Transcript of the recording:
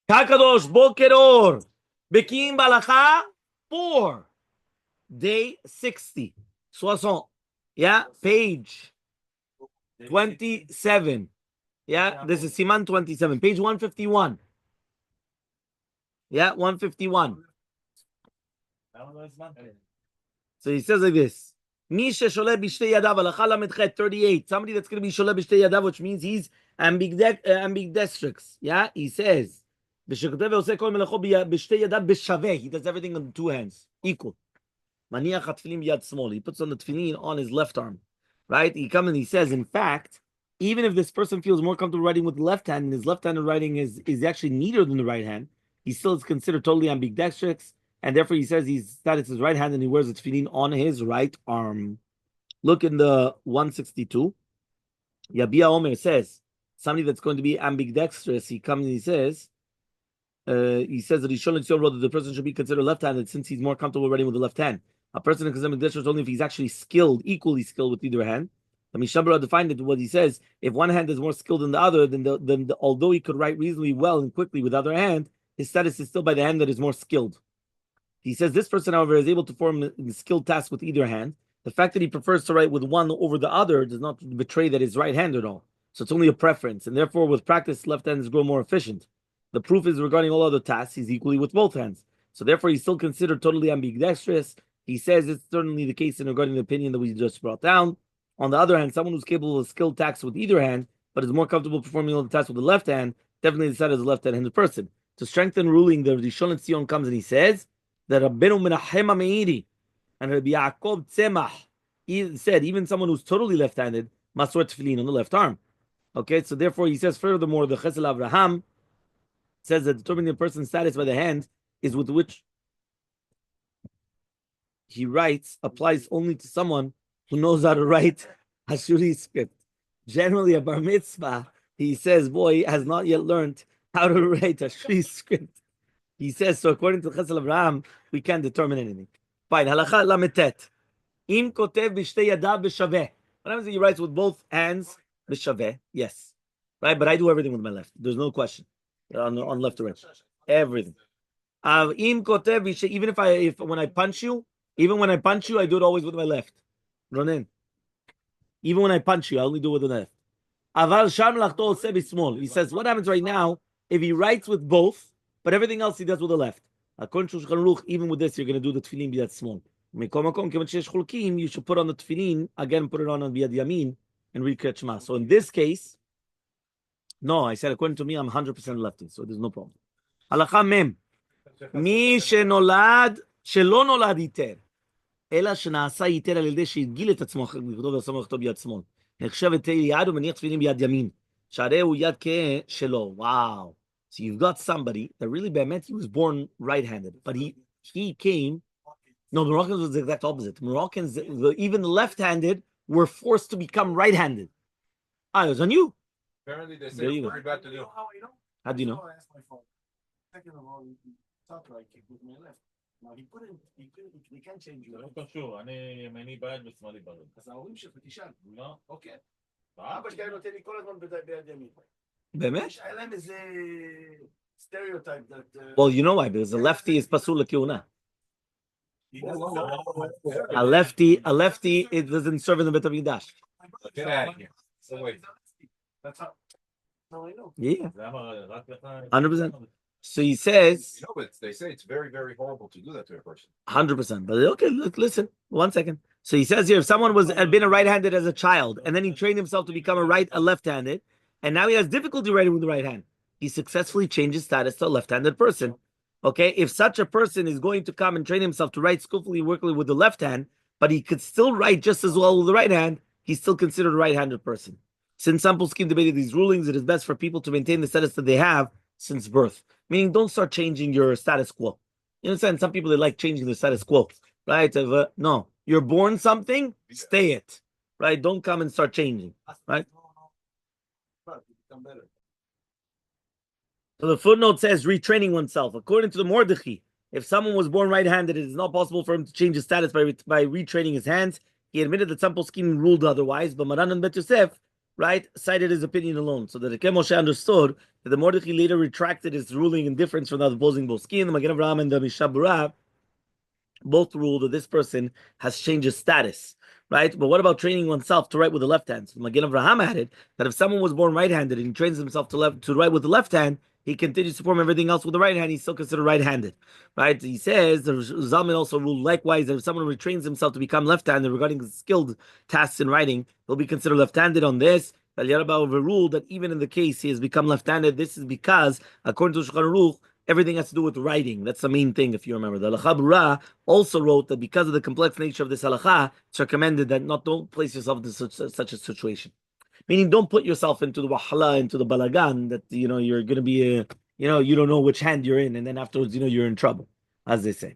Kakadosh Boker Or. Bekiim Bahalacha 4. Day 60. Soissons. Yeah, page 27. Yeah, this is Siman 27. Page 151. Yeah, 151. So he says like this. 38. Somebody that's going to be shole b'shtei yadav, which means he's ambidextrous. Yeah, he says. He does everything on two hands, equal. He puts on the tefillin on his left arm. Right? He comes and he says, in fact, even if this person feels more comfortable writing with the left hand, and his left-handed writing is actually neater than the right hand, he still is considered totally ambidextrous. And therefore, he says his status is right hand and he wears the tefillin on his right arm. Look in the 162. Yabia Omer says, somebody that's going to be ambidextrous, he comes and he says that Rishon LeZion wrote that the person should be considered left-handed since he's more comfortable writing with the left hand. A person is considered ambidextrous only if he's actually skilled, equally skilled with either hand. The Mishabura defined it what he says: if one hand is more skilled than the other, then although he could write reasonably well and quickly with the other hand, his status is still by the hand that is more skilled. He says this person, however, is able to perform the skilled task with either hand. The fact that he prefers to write with one over the other does not betray that he's right-handed at all. So it's only a preference, and therefore, with practice, left hands grow more efficient. The proof is regarding all other tasks, he's equally with both hands. So therefore, he's still considered totally ambidextrous. He says it's certainly the case in regarding the opinion that we just brought down. On the other hand, someone who's capable of skilled tasks with either hand, but is more comfortable performing all the tasks with the left hand, definitely decided as a left-handed person. To strengthen ruling, the Rishon LeZion comes and he says that Rabbeinu Menachem HaMeiri and Rabbi Yaakov Tzemach said even someone who's totally left-handed must wear tefillin on the left arm. Okay, so therefore he says furthermore the Hechal Avraham says that determining the person's status by the hand is with which he writes applies only to someone who knows how to write Hashuri script. Generally, a bar mitzvah, he says, boy, has not yet learned how to write Hashuri script. He says, so according to Chesed Abraham, we can't determine anything. Fine. Halacha lametet. Im kotev b'shtei yadav b'shaveh. What happens if he writes with both hands b'shaveh? Yes. Right? But I do everything with my left. There's no question. On left to right. Everything. Im kotev b'shtei, even when I punch you, I do it always with my left. Ronen. Even when I punch you, I only do it with the left. Aval sham lachto oseh b'smol. He says, what happens right now if he writes with both, but everything else he does with the left? According to Shulchan Aruch, even with this, you're going to do the tefillin b'yad small. You should put on the tefillin, again, put it on b'yad yamin, and read Kriyat Shema. So in this case, no, I said, according to me, I'm 100% lefty, so there's no problem. Halacha mem. Mi shenolad, shelo nolad iter. אלא שנעשה ייתר על ידי שהדגיל את עצמו לכתוב ועשה לכתוב ביד שמאל. נחשב את יד ומניח תפילין ביד ימין. שהרי הוא יד כהה שלו. Wow. So you've got somebody that really באמת he was born right-handed, but he came. No, Moroccans was the exact opposite. Moroccans, even the left-handed, were forced to become right-handed. It was on you. Apparently they say it's very bad to do. How do you know? Second of all, talk like it with my left. Now he can't change you. זה לא קשור, אני ימני בעד ושמאלי בעד. אז ההורים שלך תשאל. לא. אוקיי. אבא שלי היה נותן לי כל הזמן ביד ימין. באמת? היה להם איזה סטריאוטייפ. Well, you know why? Because a lefty is pasul לכהונה. A lefty, it doesn't serve in the Bet HaMikdash. Get out of here. So wait. That's how I know. Yeah. למה רק לך? 100%. So he says, You know, but they say it's very, very horrible to do that to a person. 100%. But okay, look, listen, 1 second. So he says here, if someone had been a right-handed as a child, and then he trained himself to become a left-handed, and now he has difficulty writing with the right hand, he successfully changes status to a left-handed person. Okay, if such a person is going to come and train himself to write skillfully, workily with the left hand, but he could still write just as well with the right hand, he's still considered a right-handed person. Since some poskim debated these rulings, it is best for people to maintain the status that they have since birth. Meaning, don't start changing your status quo. You understand? Some people, they like changing the status quo, right? No, you're born something, stay it, right? Don't come and start changing, right? So the footnote says retraining oneself. According to the Mordechai, if someone was born right-handed, it is not possible for him to change his status by retraining his hands. He admitted that some poskim ruled otherwise, but Maran and Bet Yosef, right, cited his opinion alone. So that Moshe understood that the Mordechai later retracted his ruling in difference from the opposing Boskin. The Magen Avraham and the Mishabura both rule that this person has changed his status, right? But what about training oneself to write with the left hand? So Magen Avraham added that if someone was born right-handed and he trains himself to write with the left hand, he continues to perform everything else with the right hand, he's still considered right-handed, right? He says the Zalman also ruled likewise that if someone retrains himself to become left-handed regarding skilled tasks in writing, he'll be considered left-handed on this. Rabbi overruled that even in the case he has become left-handed, this is because, according to Shulchan Aruch, everything has to do with writing. That's the main thing, if you remember. The Halacha Brura also wrote that because of the complex nature of this halacha, it's recommended that don't place yourself in such a situation. Meaning, don't put yourself into the wahala, into the balagan, that you're going to be, you don't know which hand you're in, and then afterwards, you're in trouble, as they say.